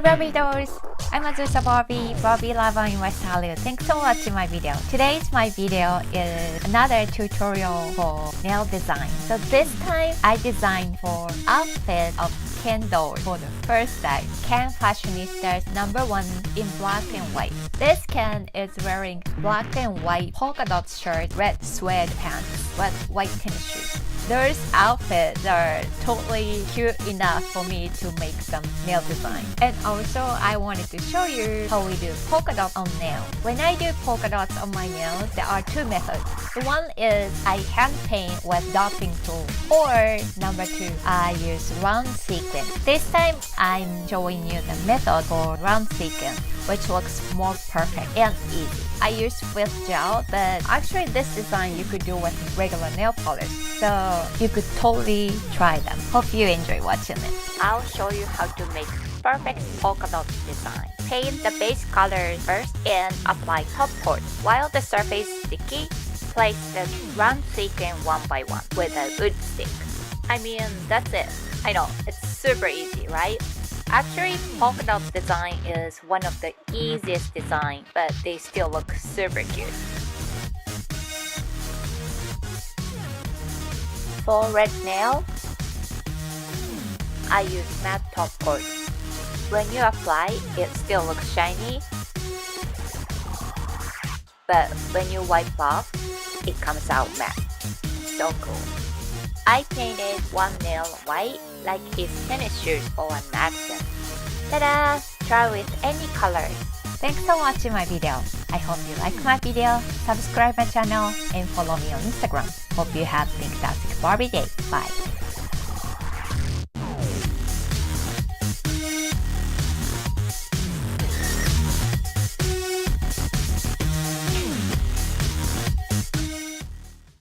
Barbie dolls! I'm Azusa Barbie, Barbie lover in West Hollywood. Thanks for watching my video. Today's my video is another tutorial for nail design. So this time I designed for outfit of Ken doll for the first time. Ken Fashionistas #1 in black and white. This Ken is wearing black and white polka dot shirt, red suede pants, with white tennis shoes. Those outfits are totally cute enough for me to make some nail design. And also I wanted to show you how we do polka dot on nail. When I do polka dots on my nails, there are two methods. One is I hand paint with dotting tool, or number two, I use round sequin. This time I'm showing you the method for round sequin, which looks more perfect and easy. I use Swiss gel, but actually this design you could do with regular nail polish, so you could totally try them. Hope you enjoy watching it. I'll show you how to make perfect polka dot design. Paint the base color first and apply top coat. While the surface is sticky, place the round sequin one by one with a wood stick. I mean, that's it. I know, it's super easy, right? Actually, polka dot design is one of the easiest design, but they still look super cute. For red nail, I use matte top coat. When you apply, it still looks shiny, but when you wipe off, it comes out matte. So cool. I painted one nail white like his tennis shoes for an accent. Ta-da! Try with any colors. Thanks for watching my video. I hope you like my video, subscribe my channel, and follow me on Instagram. Hope you have a fantastic Barbie day. Bye!